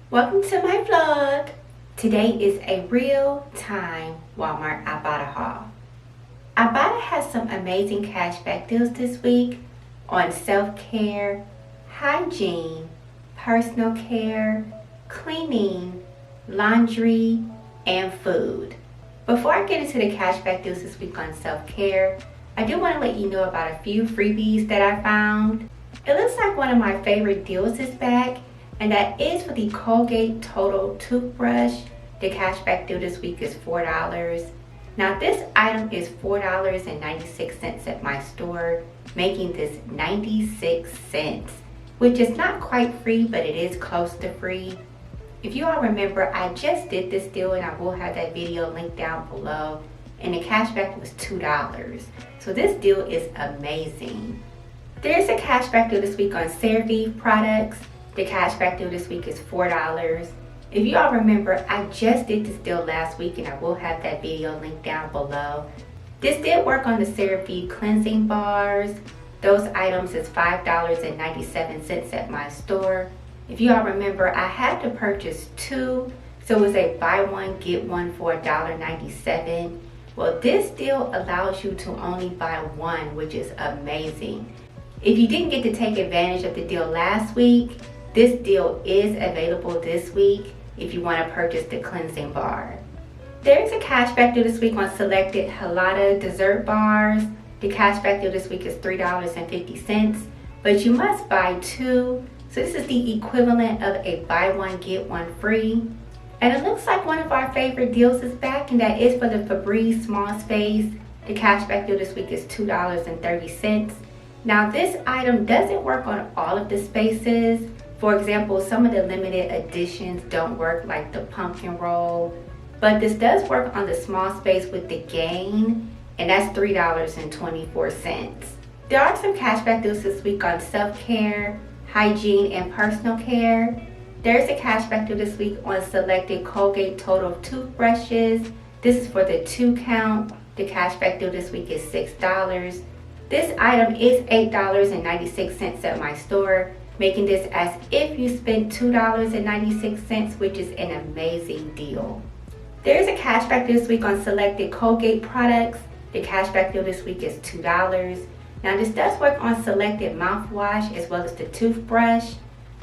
Welcome to my vlog. Today is a real-time Walmart Ibotta haul. Ibotta has some amazing cashback deals this week on self-care, hygiene, personal care, cleaning, laundry, and food. Before I get into the cashback deals this week on self-care, I do want to let you know about a few freebies that I found. It looks like one of my favorite deals is back, and that is for the Colgate Total Toothbrush. The cashback deal this week is $4. Now this item is $4.96 at my store, making this 96 cents, which is not quite free, but it is close to free. If you all remember, I just did this deal and I will have that video linked down below, and the cashback was $2. So this deal is amazing. There's a cashback deal this week on CeraVe products. The cashback deal this week is $4. If you all remember, I just did this deal last week and I will have that video linked down below. This did work on the CeraVe cleansing bars. Those items is $5.97 at my store. If you all remember, I had to purchase two, so it was a buy one get one for $1.97. Well, this deal allows you to only buy one, which is amazing. If you didn't get to take advantage of the deal last week, this deal is available this week if you want to purchase the cleansing bar. There is a cashback deal this week on selected Halada dessert bars. The cashback deal this week is $3.50, but you must buy two. So this is the equivalent of a buy one get one free. And it looks like one of our favorite deals is back, and that is for the Febreze small space. The cashback deal this week is $2.30. Now this item doesn't work on all of the spaces. For example, some of the limited editions don't work, like the pumpkin roll, but this does work on the small space with the Gain, and that's $3.24. There are some cashback deals this week on self-care, hygiene, and personal care. There's a cashback deal this week on selected Colgate Total toothbrushes. This is for the 2 count. The cashback deal this week is $6. This item is $8.96 at my store, making this as if you spent $2.96, which is an amazing deal. There is a cashback this week on selected Colgate products. The cashback deal this week is $2. Now this does work on selected mouthwash as well as the toothbrush.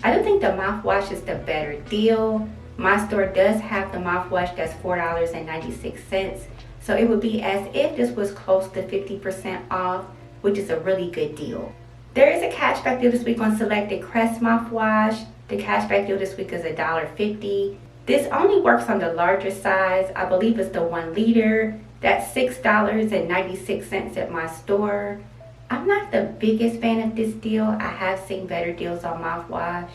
I do think the mouthwash is the better deal. My store does have the mouthwash that's $4.96. So it would be as if this was close to 50% off, which is a really good deal. There is a cashback deal this week on selected Crest mouthwash. The cashback deal this week is $1.50. This only works on the larger size. I believe it's the 1 liter. That's $6.96 at my store. I'm not the biggest fan of this deal. I have seen better deals on mouthwash.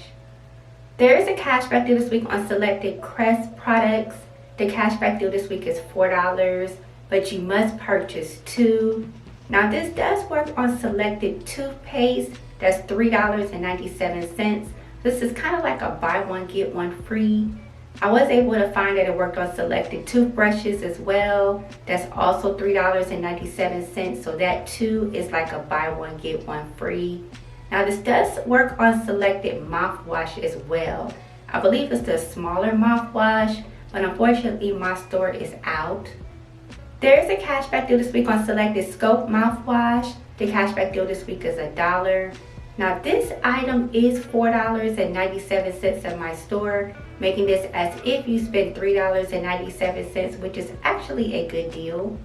There is a cashback deal this week on selected Crest products. The cashback deal this week is $4, but you must purchase two. Now this does work on selected toothpaste. That's $3.97. This is kind of like a buy one get one free. I was able to find that it worked on selected toothbrushes as well. That's also $3.97. So that too is like a buy one get one free. Now this does work on selected mouthwash as well. I believe it's the smaller mouthwash, but unfortunately my store is out. There is a cashback deal this week on selected Scope mouthwash. The cashback deal this week is $1. Now this item is $4.97 at my store, making this as if you spent $3.97, which is actually a good deal.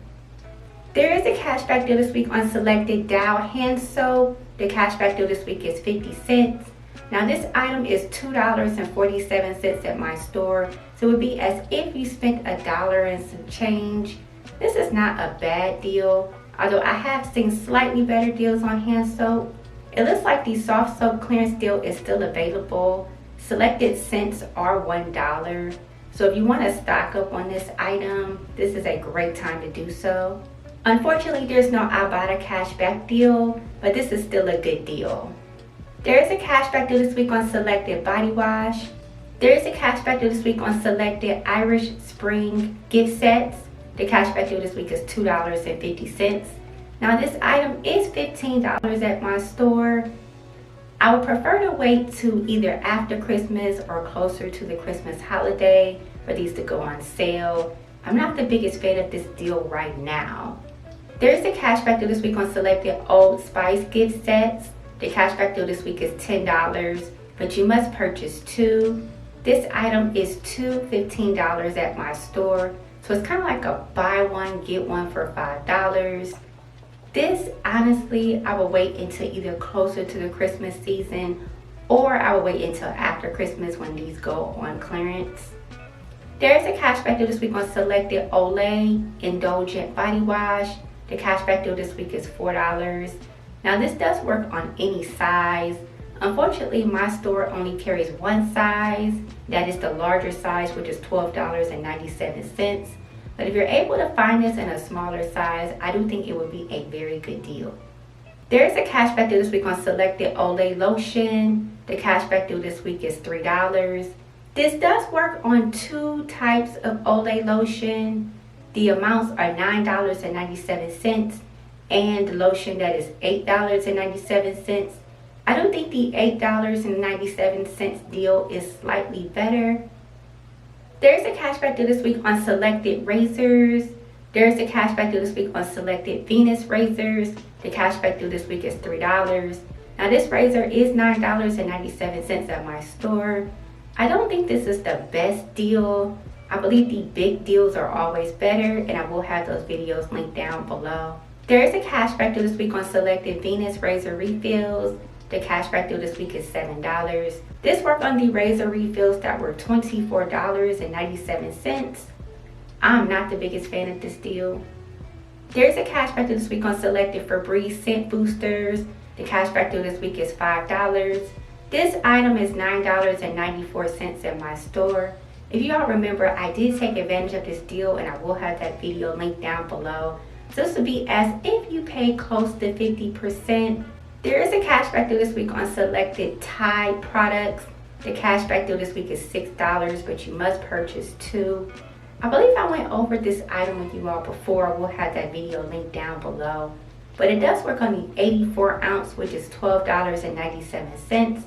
There is a cashback deal this week on selected Dow hand soap. The cashback deal this week is 50 cents. Now this item is $2.47 at my store, so it would be as if you spent $1 and some change. This is not a bad deal, although I have seen slightly better deals on hand soap. It looks like the soft soap clearance deal is still available. Selected scents are $1. So if you want to stock up on this item, this is a great time to do so. Unfortunately, there's no Ibotta cashback deal, but this is still a good deal. There is a cashback deal this week on selected body wash. There is a cashback deal this week on selected Irish Spring gift sets. The cashback deal this week is $2.50. Now this item is $15 at my store. I would prefer to wait to either after Christmas or closer to the Christmas holiday for these to go on sale. I'm not the biggest fan of this deal right now. There's a cashback deal this week on selected Old Spice gift sets. The cashback deal this week is $10, but you must purchase 2. This item is $15 at my store, so it's kind of like a buy one, get one for $5. This, honestly, I will wait until either closer to the Christmas season, or I will wait until after Christmas when these go on clearance. There's a cashback deal this week on selected Olay Indulgent Body Wash. The cashback deal this week is $4. Now this does work on any size. Unfortunately, my store only carries one size. That is the larger size, which is $12.97. But if you're able to find this in a smaller size, I do think it would be a very good deal. There is a cashback deal this week on selected Olay lotion. The cashback deal this week is $3. This does work on 2 types of Olay lotion. The amounts are $9.97 and the lotion that is $8.97. I don't think the $8.97 deal is slightly better. There's a cashback deal this week on selected razors. There's a cashback deal this week on selected Venus razors. The cashback deal this week is $3. Now this razor is $9.97 at my store. I don't think this is the best deal. I believe the big deals are always better, and I will have those videos linked down below. There is a cashback deal this week on selected Venus razor refills. The cashback deal this week is $7. This worked on the razor refills that were $24.97. I'm not the biggest fan of this deal. There's a cashback deal this week on selected Febreze scent boosters. The cashback deal this week is $5. This item is $9.94 at my store. If you all remember, I did take advantage of this deal, and I will have that video linked down below. So this would be as if you pay close to 50%. There is a cashback deal this week on selected Tide products. The cashback deal this week is $6, but you must purchase 2. I believe I went over this item with you all before. We'll have that video linked down below. But it does work on the 84 ounce, which is $12.97.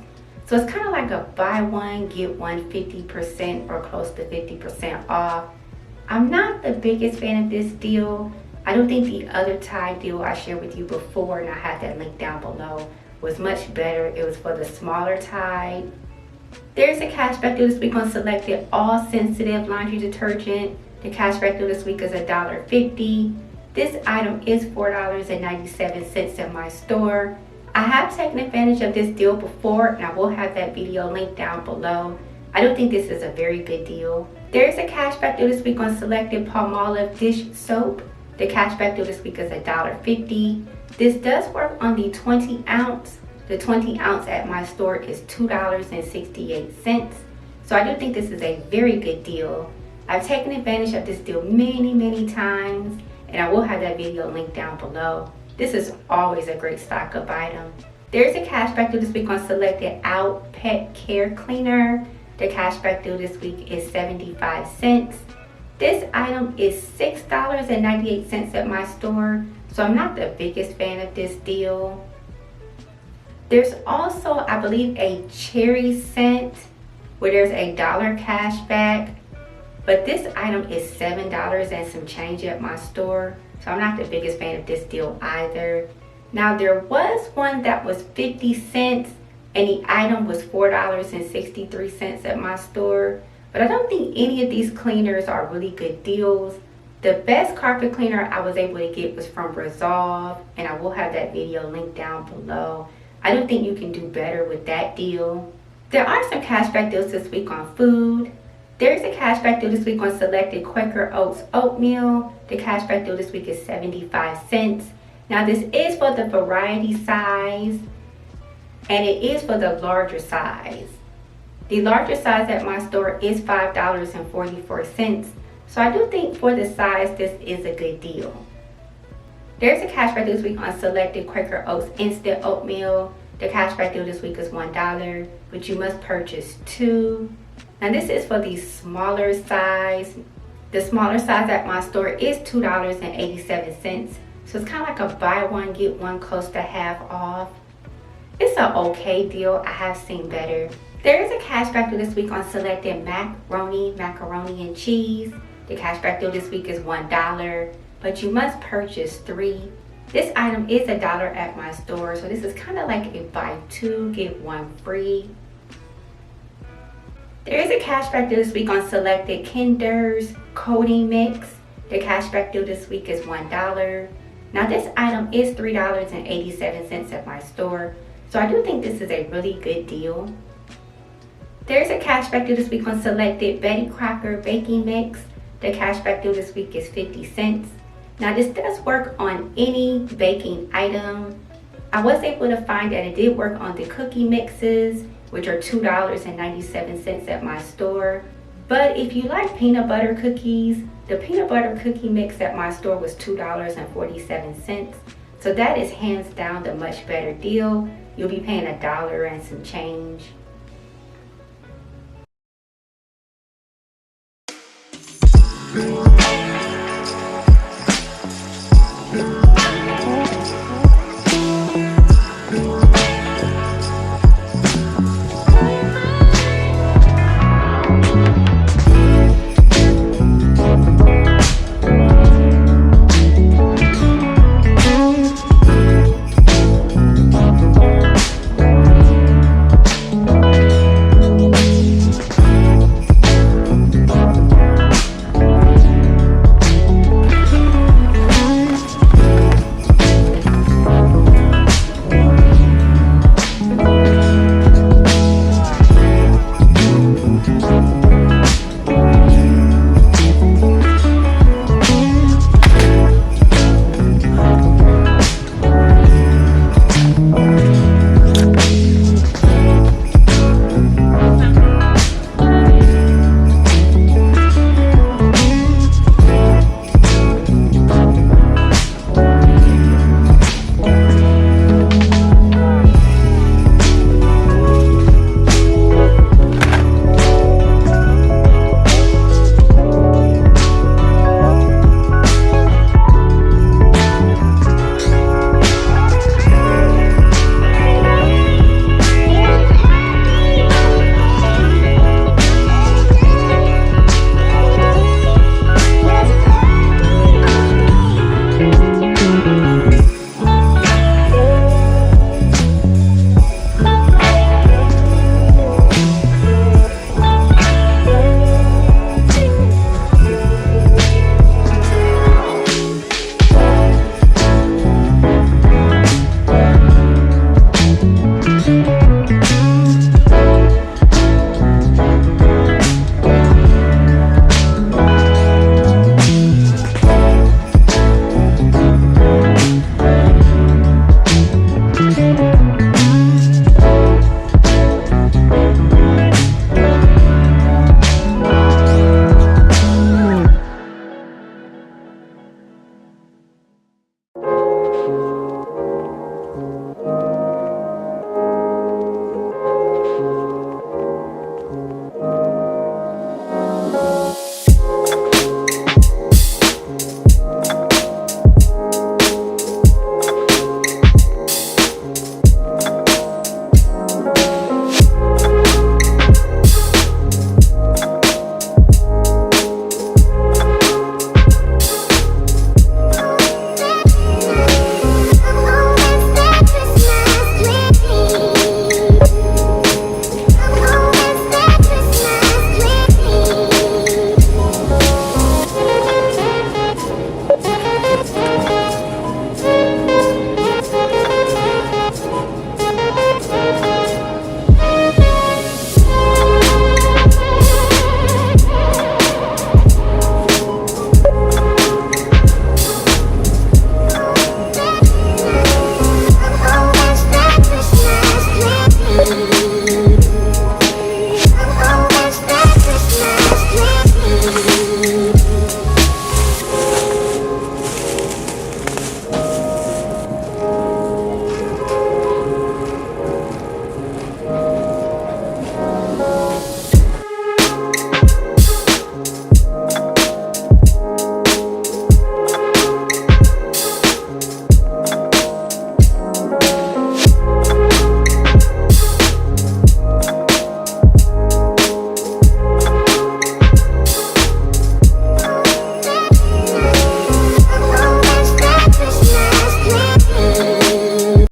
So it's kind of like a buy one, get one 50% or close to 50% off. I'm not the biggest fan of this deal. I don't think the other Tide deal I shared with you before, and I have that link down below, was much better. It was for the smaller Tide. There's a cashback deal this week on selected all sensitive laundry detergent. The cashback deal this week is $1.50. This item is $4.97 at my store. I have taken advantage of this deal before, and I will have that video linked down below. I don't think this is a very good deal. There is a cashback deal this week on selected Palmolive dish soap. The cashback deal this week is $1.50. This does work on the 20 ounce. The 20 ounce at my store is $2.68. So I do think this is a very good deal. I've taken advantage of this deal many times, and I will have that video linked down below. This is always a great stock up item. There's a cashback deal this week on selected Out Pet Care Cleaner. The cashback deal this week is 75 cents. This item is $6.98 at my store, so I'm not the biggest fan of this deal. There's also, I believe, a cherry scent where there's a $1 cashback, but this item is $7 and some change at my store. So I'm not the biggest fan of this deal either. Now there was one that was 50 cents and the item was $4.63 at my store. But I don't think any of these cleaners are really good deals. The best carpet cleaner I was able to get was from Resolve, and I will have that video linked down below. I don't think you can do better with that deal. There are some cashback deals this week on food. There's a cashback deal this week on selected Quaker Oats oatmeal. The cashback deal this week is 75 cents. Now this is for the variety size, and it is for the larger size. The larger size at my store is $5.44. So I do think for the size, this is a good deal. There's a cashback this week on selected Quaker Oats instant oatmeal. The cashback deal this week is $1, but you must purchase 2. Now this is for the smaller size. The smaller size at my store is $2.87. So it's kind of like a buy one, get one close to half off. It's an okay deal. I have seen better. There is a cashback deal this week on selected macaroni and cheese. The cashback deal this week is $1, but you must purchase 3. This item is $1 at my store, so this is kind of like a buy 2, get 1 free. There is a cashback deal this week on selected Kinder's coating mix. The cashback deal this week is $1. Now this item is $3.87 at my store, so I do think this is a really good deal. There's a cashback deal this week on selected Betty Crocker baking mix. The cashback deal this week is 50 cents. Now this does work on any baking item. I was able to find that it did work on the cookie mixes, which are $2.97 at my store. But if you like peanut butter cookies, the peanut butter cookie mix at my store was $2.47. So that is hands down the much better deal. You'll be paying $1 and some change.